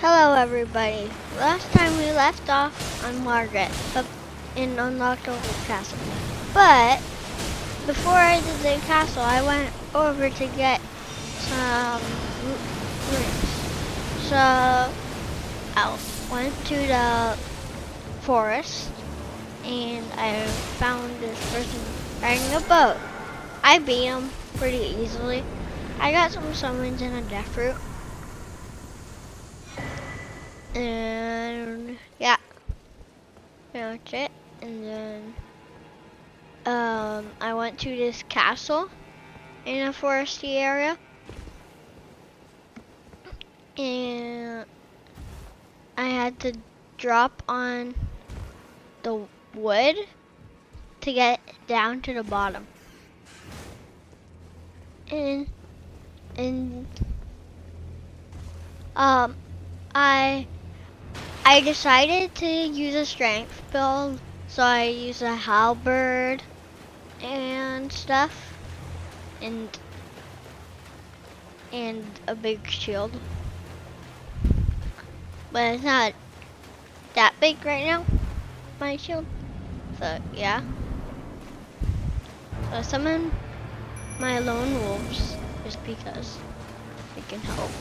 Hello everybody. Last time we left off on Margaret up in unlocked over castle. But before I did the castle, I went over to get some rings. So I went to the forest and I found this person riding a boat. I beat him pretty easily. I got some summons and a death fruit. And yeah, that's it. And then I went to this castle in a foresty area, and I had to drop on the wood to get down to the bottom. And I decided to use a strength build, so I used a halberd and stuff, and a big shield. But it's not that big right now, my shield. So yeah. So I summon my lone wolves just because they can help.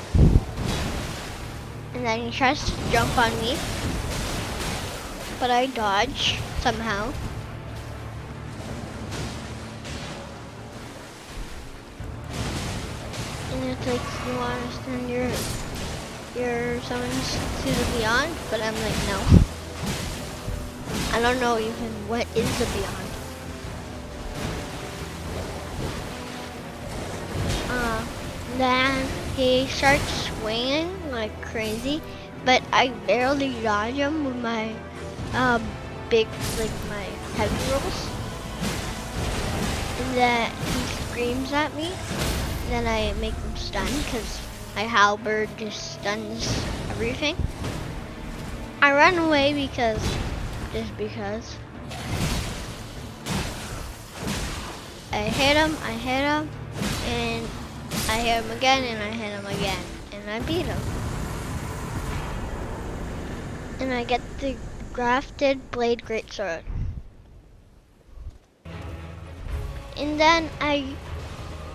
And then he tries to jump on me, but I dodge somehow. And it's like, you want to send your summons to the beyond, but I'm like, no. I don't know even what is the beyond. Then he starts swinging like crazy, but I barely dodge him with my big, like my heavy rolls. And then he screams at me. Then I make him stun because my halberd just stuns everything. I run away because I hit him, and I hit him again, and I hit him again, and I beat him. And I get the grafted blade greatsword. And then I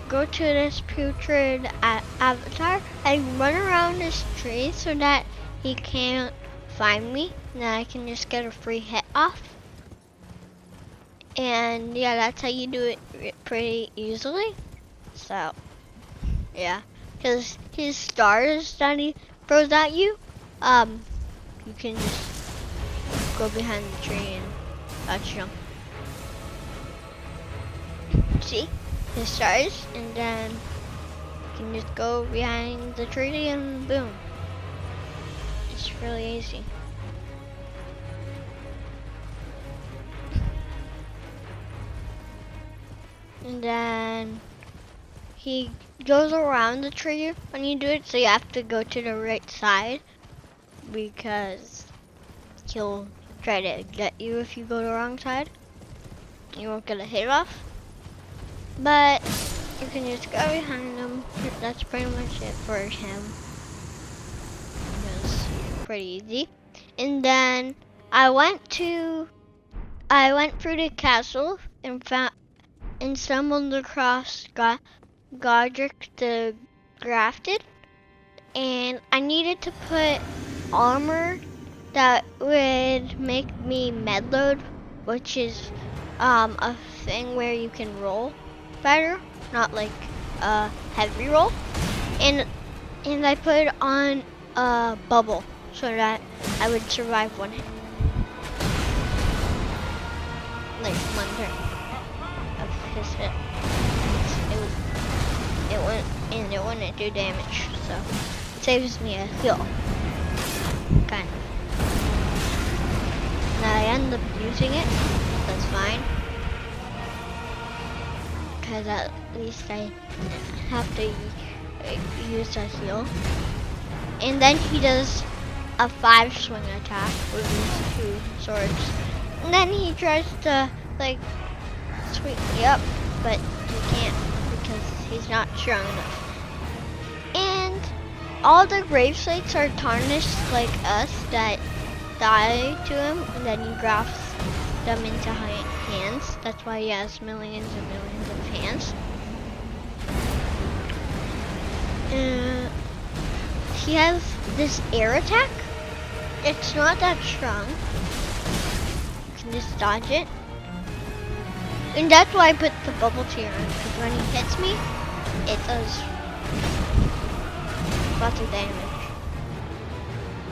go to this putrid avatar. I run around this tree so that he can't find me, and then I can just get a free hit off. And yeah, that's how you do it pretty easily. So yeah, because his stars that he throws at you, you can just go behind the tree and touch them. See? His stars, and then you can just go behind the tree and boom. It's really easy. And then he goes around the tree when you do it, so you have to go to the right side because he'll try to get you if you go the wrong side. You won't get a hit off, but you can just go behind him. That's pretty much it for him. It's pretty easy. And then I went through the castle and stumbled across Godric the Grafted, and I needed to put armor that would make me medload, which is a thing where you can roll better, not like a heavy roll. And I put on a bubble so that I would survive one hit, like one turn of his hit. It wouldn't do damage, so it saves me a heal, kind of. Now I end up using it, that's fine, because at least I have to use a heal. And then he does a 5-swing attack with his 2 swords, and then he tries to like sweep me up, but he can't because he's not strong enough. And all the grave sites are tarnished like us that die to him, and then he grafts them into hands. That's why he has millions and millions of hands. He has this air attack. It's not that strong. You can just dodge it. And that's why I put the bubble tier on, because when he hits me, it does lots of damage.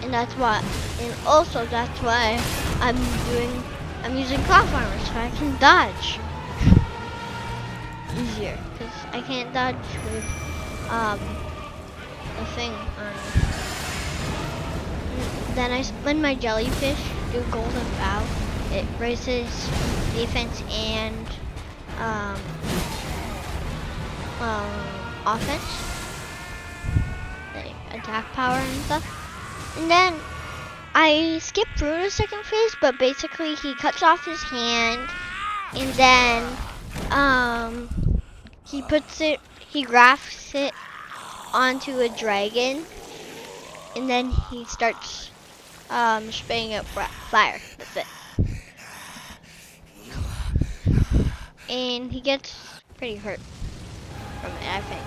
And that's why, and also that's why I'm using cloth armor so I can dodge easier, because I can't dodge with the thing on. Then when my jellyfish do golden bow, it raises defense and offense, like attack power and stuff. And then I skip through the second phase, but basically he cuts off his hand, and then he grafts it onto a dragon, and then he starts spraying up fire. That's it. And he gets pretty hurt from it, I think.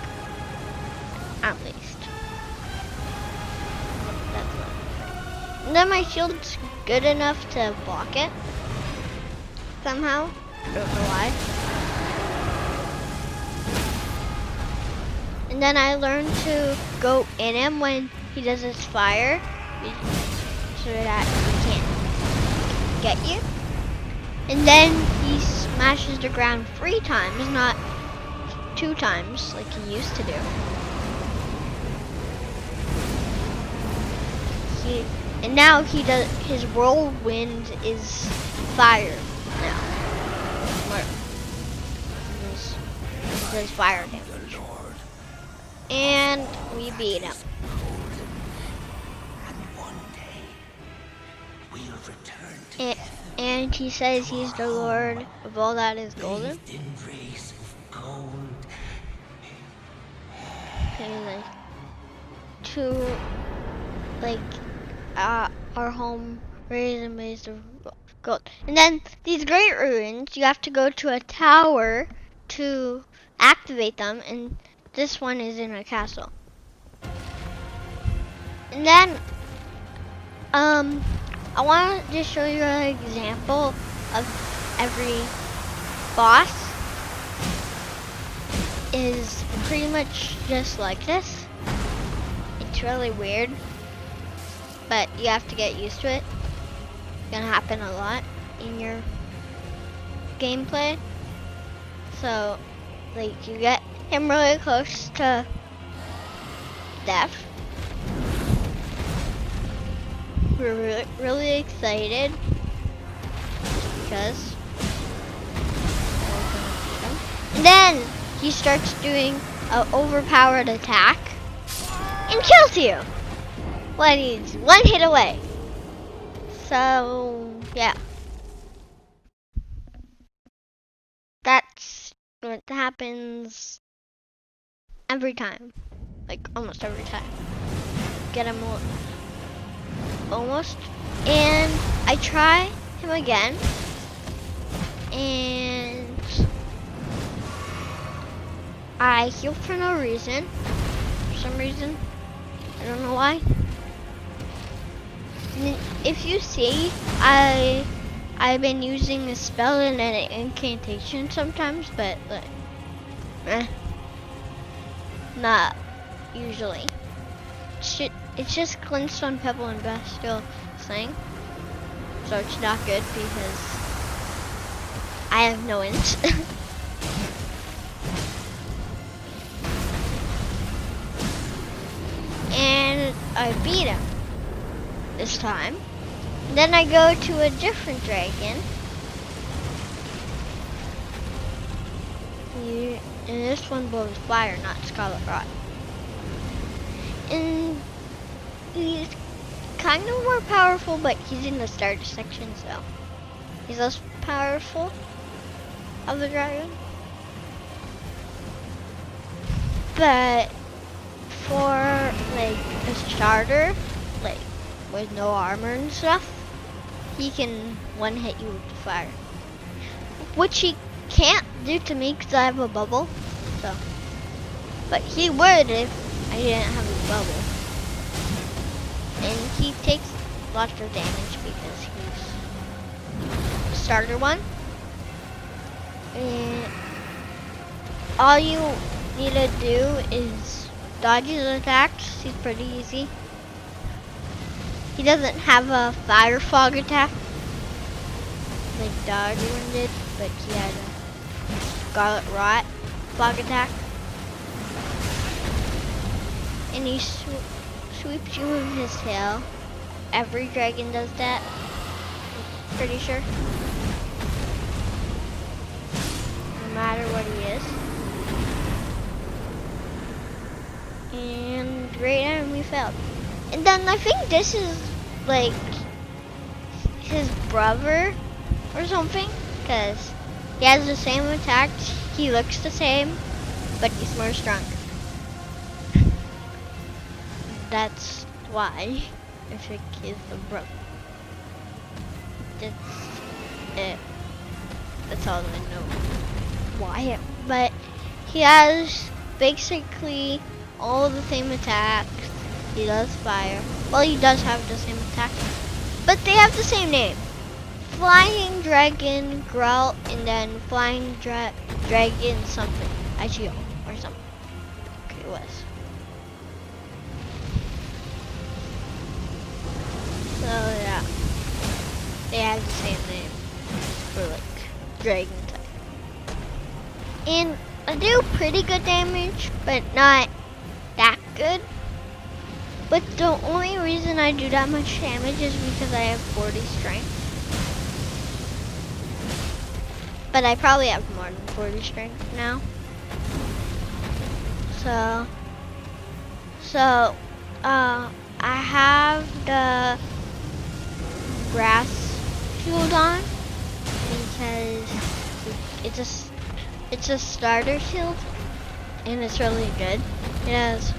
At least. That's what. And then my shield's good enough to block it. Somehow. I don't know why. And then I learned to go in him when he does his fire, so that he can't get you. And then he smashes the ground 3 times, not 2 times like he used to do. And now his whirlwind is fire now. He does fire damage. And we beat him. And he says he's the Lord of all that is golden. Okay, our home raised and raised of gold. And then these great ruins, you have to go to a tower to activate them, and this one is in a castle. And then I want to just show you an example of every boss is pretty much just like this. It's really weird, but you have to get used to it. It's gonna happen a lot in your gameplay. So, like, you get him really close to death. We're really excited because and then he starts doing an overpowered attack and kills you when he's 1 hit away. So yeah, that's what happens every time, like almost every time. Get him almost, and I try him again, and I heal for no reason. For some reason, I don't know why. And if you see, I've been using a spell and an incantation sometimes, but like, not usually. It's just Glintstone, Pebble, and Bastille Sling, so it's not good because I have no int. And I beat him this time. Then I go to a different dragon. And this one blows fire, not Scarlet Rot. And he's kind of more powerful, but he's in the starter section, so he's less powerful of the dragon. But for like a starter, like with no armor and stuff, he can one hit you with the fire. Which he can't do to me because I have a bubble. So, but he would if I didn't have a bubble. And he takes lots of damage because he's a starter one. And all you need to do is dodge his attacks. He's pretty easy. He doesn't have a fire fog attack like the other one did, but he had a scarlet rot fog attack. And he sweeps you with his tail. Every dragon does that, I'm pretty sure. No matter what he is. And right now we failed. And then I think this is like his brother or something, because he has the same attacks, he looks the same, but he's more stronger. That's why I think he's the brother. That's it. That's all I know why. But he has basically all the same attacks. He does fire. Well, he does have the same attack, but they have the same name. Flying Dragon Growl, and then Flying Dragon something. IGO or something. Okay, it was. So yeah, they have the same name for like Dragon type. And I do pretty good damage, but not that good. But the only reason I do that much damage is because I have 40 strength. But I probably have more than 40 strength now. So, I have the grass shield on because it's a starter shield and it's really good. It has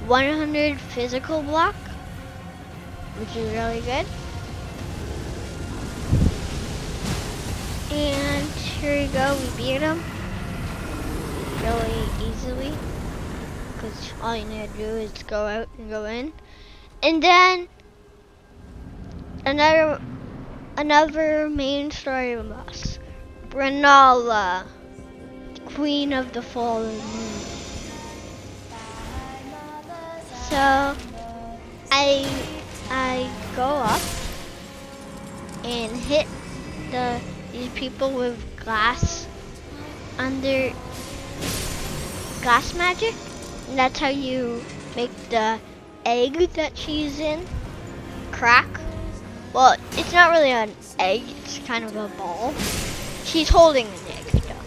100 physical block, which is really good. And here we go, we beat him really easily because all you need to do is go out and go in. And then another main story boss, Brenala, Queen of the Fallen Moon. So I go up and hit these people with glass magic, and that's how you make the egg that she's in crack. Well, it's not really an egg, it's kind of a ball. She's holding an egg though.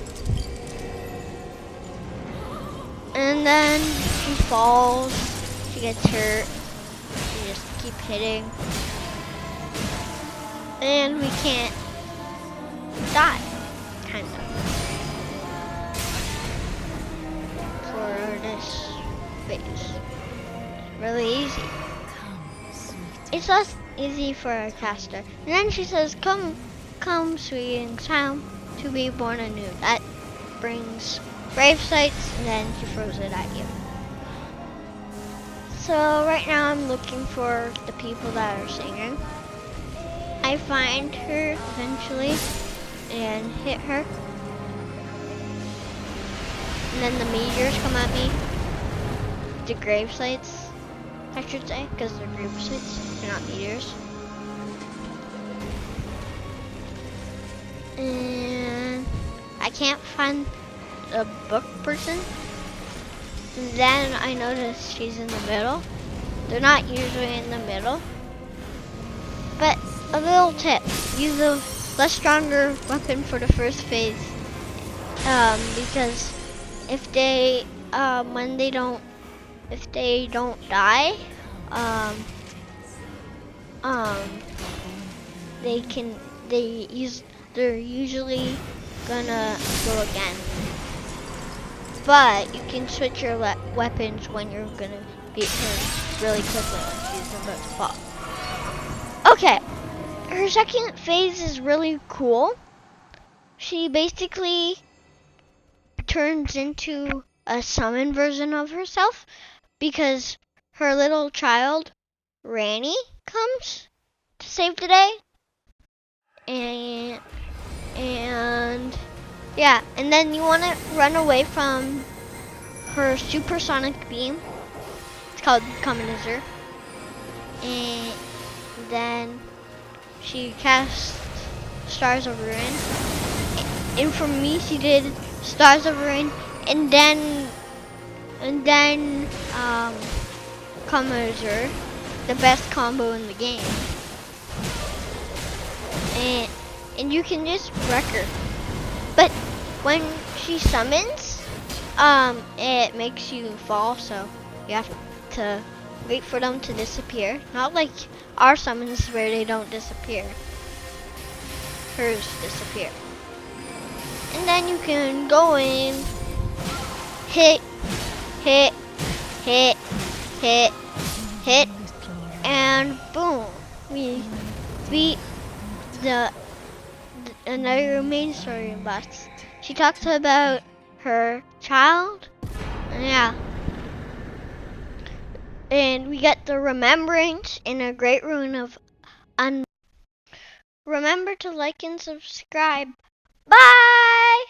And then she falls, she gets hurt, we just keep hitting. And we can't die, kind of. For this phase. It's really easy. It's less easy for a caster. And then she says, come sweet and sound to be born anew. That brings grave sites, and then she throws it at you. So right now I'm looking for the people that are singing. I find her eventually and hit her. And then the meteors come at me. The grave sites, I should say, because they're grave sites, they're not meteors. And I can't find a book person. And then I notice she's in the middle. They're not usually in the middle. But a little tip, use a less stronger weapon for the first phase. Because if they don't die, they're usually gonna go again. But you can switch your weapons when you're gonna beat her. really quickly when she's about to fall. Okay, her second phase is really cool. She basically turns into a summon version of herself because her little child, Ranny, comes to save the day. And yeah, and then you want to run away from her supersonic beam. It's called Communizer. And then she casts Stars of Ruin. And for me, she did Stars of Ruin, and then Communizer, the best combo in the game. And you can just wreck her. But when she summons, it makes you fall, so you have to wait for them to disappear. Not like our summons where they don't disappear. Hers disappear. And then you can go in, hit, hit, hit, hit, hit, and boom. We beat another main story boss. She talks about her child. Yeah. And we get the remembrance in a great rune of Remember to like and subscribe. Bye!